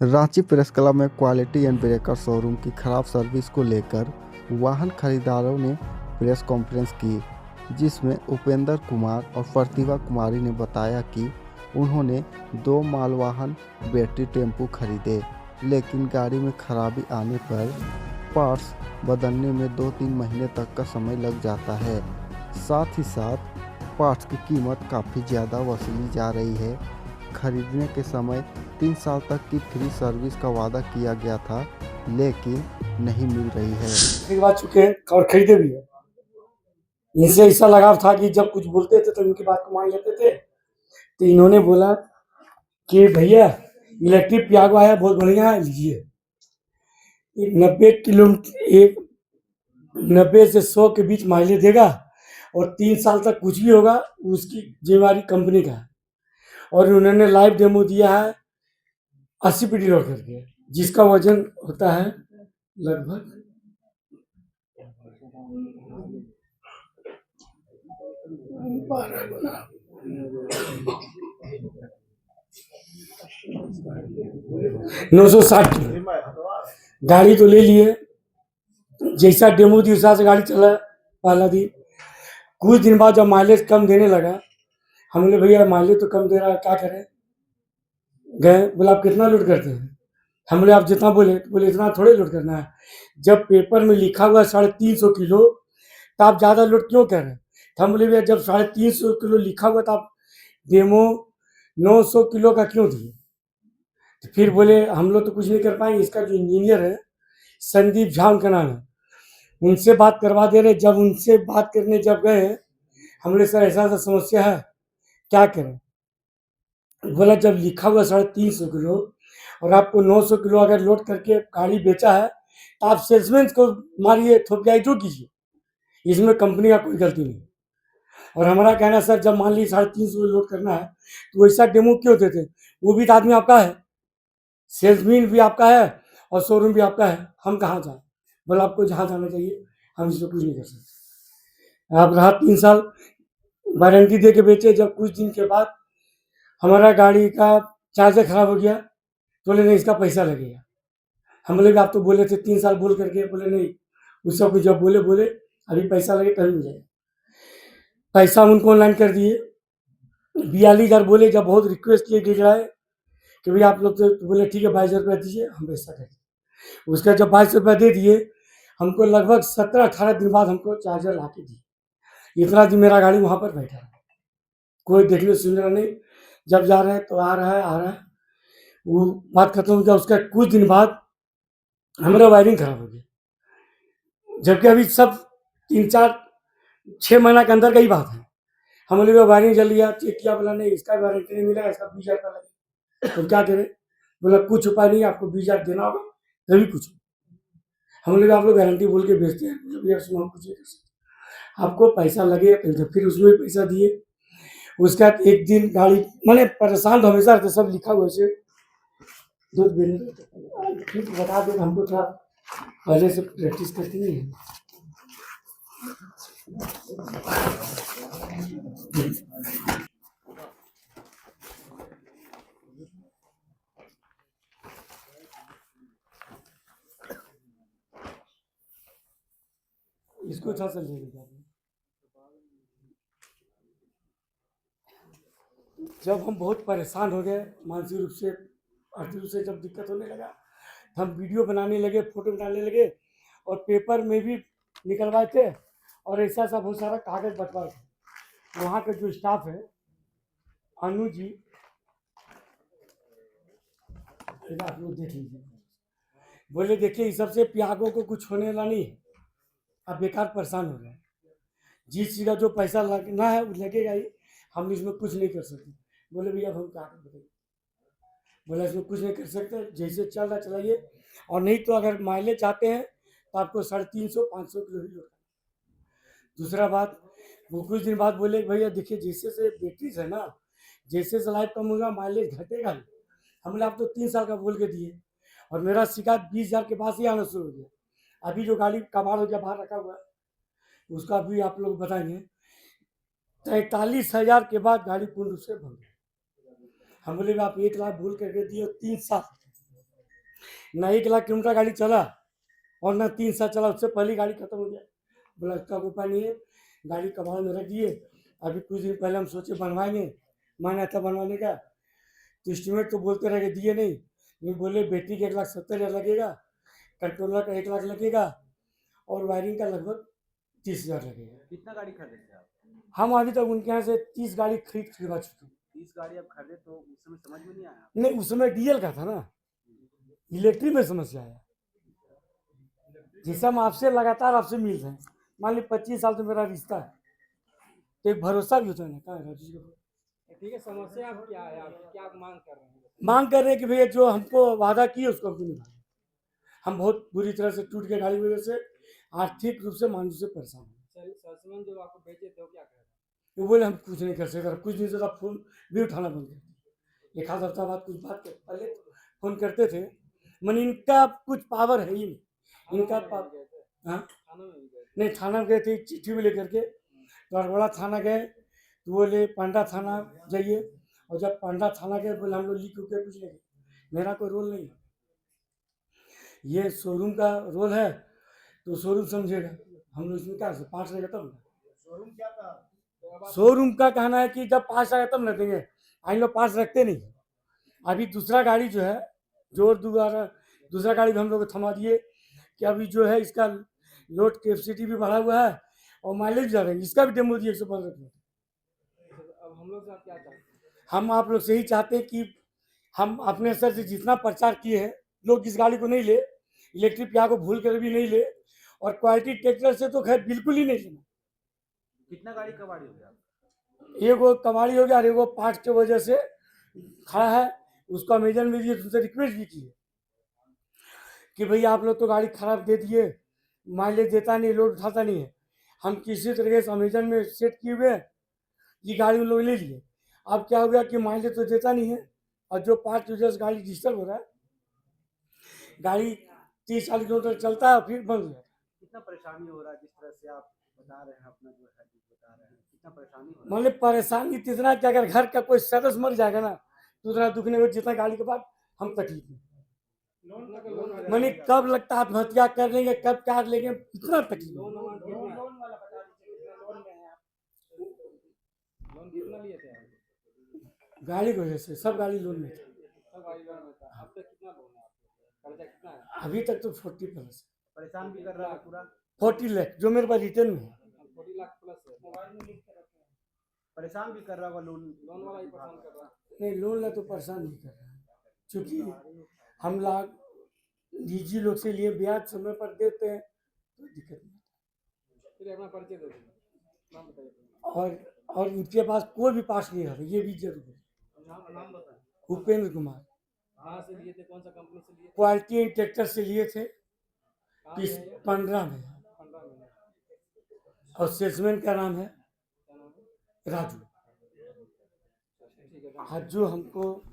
Ranchi press club में quality and breaker showroom की खराब सर्विस को लेकर वाहन खरीदारों ने प्रेस कॉन्फ्रेंस की, जिसमें उपेंद्र कुमार और प्रतिभा कुमारी ने बताया कि उन्होंने 2 मालवाहन बैटरी टेम्पो खरीदे, लेकिन गाड़ी में खराबी आने पर पार्ट्स बदलने में 2-3 महीने तक का समय लग जाता है। साथ ही साथ पार्ट्स की कीमत काफ़ी ज़्यादा वसूली जा रही है। खरीदने के समय 3 साल तक की फ्री सर्विस का वादा किया गया था, लेकिन नहीं मिल रही है। खरीदवा चुके हैं और खरीदे भी है। इनसे ऐसा लगाव था कि जब कुछ बोलते थे तो इनकी बात को मान लेते थे। तो इन्होंने बोला कि भैया इलेक्ट्रिक पियागो आया, बहुत बढ़िया है, लीजिए। 90 से 100 के बीच माइलेज देगा और 3 साल तक कुछ भी होगा उसकी जिम्मेवारी कंपनी का है। और उन्होंने लाइव डेमो दिया है 80 पीटी लोड करके, जिसका वजन होता है लगभग 960 किलो। गाड़ी तो ले लिए, जैसा डेमो थी उस हिसाब से गाड़ी चला पहला दिन। कुछ दिन बाद जब माइलेज कम देने लगा, हम बोले भैया माइलेज तो कम दे रहा है, क्या करें। गए, बोला आप कितना लोड करते हैं। हम बोले आप जितना बोले, तो बोले इतना थोड़े लोड करना है, जब पेपर में लिखा हुआ है 350 किलो तो आप ज़्यादा लोड क्यों कर रहे हैं। तो हम बोले भैया जब 350 किलो लिखा हुआ तो आप डेमो 900 किलो का क्यों दिए। तो फिर बोले हम लोग तो कुछ नहीं कर पाएंगे, इसका जो इंजीनियर है संदीप झा उनका नाम है, उनसे बात करवा दे रहे। जब उनसे बात करने जब गए, हम बोले सर ऐसा ऐसा समस्या है, क्या करें। बोला जब लिखा हुआ 350 किलो और आपको 900 किलो अगर लोड करके गाड़ी बेचा है तो आप सेल्समैन को मारिए, थोपियाई जो कीजिए, इसमें कंपनी का कोई गलती नहीं। और हमारा कहना सर जब मान लीजिए 350 लोड करना है तो वैसा डेमो क्यों देते, वो भी तो आदमी आपका है, सेल्समैन भी आपका है और शोरूम भी आपका है, हम कहाँ जाए। बोला आपको जहाँ जाना चाहिए, हम इसमें कुछ नहीं कर सकते। आप रहा 3 साल वारंटी दे के बेचे, जब कुछ दिन के बाद हमारा गाड़ी का चार्जर खराब हो गया, तो बोले नहीं इसका पैसा लगेगा। हम बोले आप तो बोले थे 3 साल बोल करके, बोले नहीं उसका कुछ, जब बोले बोले अभी पैसा लगे तभी मिलेगा। पैसा हम उनको ऑनलाइन कर दिए, 42,000 बोले। जब बहुत रिक्वेस्ट किए गिराए कि भाई आप लोग, तो बोले ठीक है 22,000 रुपया दीजिए, हम पैसा कर दिए। उसका जब 22 रुपया दे दिए, हमको लगभग 17-18 दिन बाद हमको चार्जर ला के दी। इतना दिन मेरा गाड़ी वहाँ पर बैठा है, कोई देखने सुनने नहीं। जब जा रहे हैं तो आ रहा है आ रहा है, वो बात खत्म हो गया। उसका कुछ दिन बाद हमारा वायरिंग खराब हो गया, जबकि अभी सब 3-4-6 महीना के अंदर का ही बात है। हम बोले वायरिंग जल गया, चेक किया, बोला नहीं इसका वारंटी नहीं मिला, इसका 20,000 का लगे। तो क्या करें, बोला कुछ उपाय नहीं, आपको 20,000 देना होगा तभी कुछ। हम बोले आप लोग गारंटी बोल के बेचते हैं, भैया उसमें हम कुछ नहीं कर सकते, आपको पैसा लगे। तो फिर उसमें पैसा दिए। उसके बाद एक दिन गाड़ी, मैंने परेशान तो हमेशा रहते, सब लिखा हुआ से दूध पीने ठीक बता दो, हमको थोड़ा पहले से प्रैक्टिस करती नहीं है। इसको अच्छा से ले लीजिए। जब हम बहुत परेशान हो गए मानसिक रूप से, आर्थिक रूप से, जब दिक्कत होने लगा, हम वीडियो बनाने लगे, फोटो बनाने लगे और पेपर में भी निकलवाए थे और ऐसा ऐसा बहुत सारा कागज बंटवाए थे। वहाँ का जो स्टाफ है अनु जी, आप लोग देख लीजिए, बोले देखिए इस सबसे पियागो को कुछ होने वाला नहीं है, आप बेकार परेशान हो रहे हैं, जिस चीज़ का जो पैसा लगना है वो लगेगा ही, हम इसमें कुछ नहीं कर सकते। बोले भैया हम क्या कर बताइए। बोला इसमें कुछ नहीं कर सकते, जैसे चल रहा चलाइए, और नहीं तो अगर माइलेज चाहते हैं तो आपको 350-500 किलो ही लोड। दूसरा बात, वो कुछ दिन बाद बोले भैया देखिए जैसे से बैटरीज है ना, जैसे से लाइफ कम होगा माइलेज घटेगा ही। हमने आप तो 3 साल का बोल के दिए और मेरा शिकायत 20,000 के पास ही आना शुरू हो गया। अभी जो गाड़ी कबाड़ हो गया बाहर रखा हुआ है उसका भी आप लोग बताएंगे। 43,000 के बाद गाड़ी पूर्ण रूप से बंद है। हम बोले आप 1 लाख भूल करके दिए 3 साल, ना 1 लाख किलोमीटर गाड़ी चला और ना 3 साल चला, उससे पहले गाड़ी खत्म हो गया। बोला इसका कोई उपाय नहीं है, गाड़ी कबाड़ में रख दिए। अभी कुछ दिन पहले हम सोचे बनवाएंगे, माना था बनवाने का, तो एस्टिमेट तो बोलते रह गए, दिए नहीं। लेकिन बोले बैटरी का 1,70,000 लगेगा, कंट्रोलर का 1 लाख लगेगा और वायरिंग का लगभग 30,000 लगेगा। कितना गाड़ी खरीदे थे आप? हम अभी तक उनके यहाँ से 30 गाड़ी खरीदवा चुके हैं। 30 गाड़ी आप खरीदे तो उस समय समझ में नहीं आया? नहीं, उस समय डीएल का था ना, इलेक्ट्रिक में समस्या है। जैसे हम आपसे लगातार आपसे मिल रहे हैं, मान ली 25 साल से मेरा रिश्ता है, तो एक भरोसा भी होता है ना। कहाँ है राजेश बाबू? ठीक है, समस्या अब क्या है, आप क्या मांग कर रहे हैं? मांग कर रहे हैं कि भैया जो हमको वादा किए उसको हमको निभाए। हम बहुत बुरी तरह से टूट के गाड़ी की वजह से आर्थिक रूप से मानसिक से परेशान हैं। सरसमन जो आपको बेचे थे वो क्या कह रहे हैं? वो बोले हम कुछ नहीं कर सकते, कुछ दिन से तो फोन भी उठाना बंद कर दिया। एक आध हफ्ता बाद कुछ बात कर, पहले फोन करते थे, मन इनका कुछ पावर है ही नहीं। इनका पावर, हाँ थाना में भी गए थे? नहीं, थाना गए थे चिट्ठी में लेकर के, तो अरवड़ा थाना गए तो बोले पांडा थाना जाइए, और जब पांडा थाना गए बोले हम लोग लिख के कुछ नहीं, मेरा कोई रोल नहीं है, ये शोरूम का रोल है, तो शोरूम समझेगा। हम लोग इसमें क्या पास रहेगा तब ना। शोरूम क्या था? शोरूम का कहना है कि जब पास आएगा तब न देंगे, हम लोग पास रखते नहीं। अभी दूसरा गाड़ी जो है, जोर दोबारा दूसरा गाड़ी भी हम लोग को थमा दिए कि अभी जो है इसका लोड कैपेसिटी भी बढ़ा हुआ है और माइलेज जा रहा है, इसका भी डेमो दिए 115 किलोमीटर। अब हम लोग से आप क्या चाहते हैं? हम आप लोग से ही चाहते हैं कि हम अपने स्तर से जितना प्रचार किए हैं, लोग इस गाड़ी को नहीं ले, इलेक्ट्रिक पिया को भूल कर भी नहीं ले, और क्वालिटी ट्रैक्टर से तो खैर बिल्कुल ही नहीं लेना। कितना गाड़ी कबाड़ी हो गया? एगो कबाड़ी हो गया और एगो पार्ट के वजह से खड़ा है, उसको अमेजन में दिए, तुमसे रिक्वेस्ट भी की है कि भैया आप लोग तो गाड़ी खराब दे दिए, माइलेज देता नहीं, लोड उठाता नहीं है। हम किसी तरीके से अमेजन में सेट किए हुए हैं, ये गाड़ी उन लोग ले लिए। अब क्या हो गया कि माइलेज तो देता नहीं है, और जो पार्ट की वजह से गाड़ी डिस्टर्ब हो रहा है, गाड़ी 30-40 किलोमीटर चलता है फिर बंद हो जाता है। कितना परेशानी हो रहा है जिस तरह से आप बता रहे हैं, अपना जो है बता रहे हैं, कितना परेशानी हो रहा है? मतलब परेशानी इतना कि अगर घर का कोई सदस्य मर जाएगा ना, तो उतना दुख नहीं हो जितना गाड़ी के बाद हम तकलीफ में। मैंने कब लगता आत्महत्या कर लेंगे, कब क्या लेंगे, इतना तकलीफ। लोन कितना लिए थे आप? गाड़ी की वजह से सब गाड़ी लोन में थी। सब गाड़ी लोन में था। अब तक कितना लोन है आपको? कर्जा कितना है? अभी तक तो 40+ परेशान भी कर रहा है पूरा? 40 लाख जो मेरे पास रिटर्न में है। 40 लाख प्लस है। मोबाइल में लिख के रखे हैं। परेशान भी कर रहा होगा लोन वाला ही परेशान कर रहा है। नहीं, लोन ला तो परेशान नहीं कर रहा है, क्योंकि हम लोग निजी लोग से लिए ब्याज समय पर देते हैं तो दिक्कत नहीं। फिर अपना परिचय दे दीजिए, नाम बताइए। और उनके पास कोई भी पास नहीं रहा, ये भी जरूर है। नाम बताएं। उपेंद्र कुमार। कहाँ से लिए थे, कौन सा कंपनी से लिए थे? क्वालिटी ट्रैक्टर से लिए थे, कहाँ से है ये? 15 में, 15 महीने। और सेल्समैन का नाम है क्या नाम है? राजू। ठीक है, आज जो हमको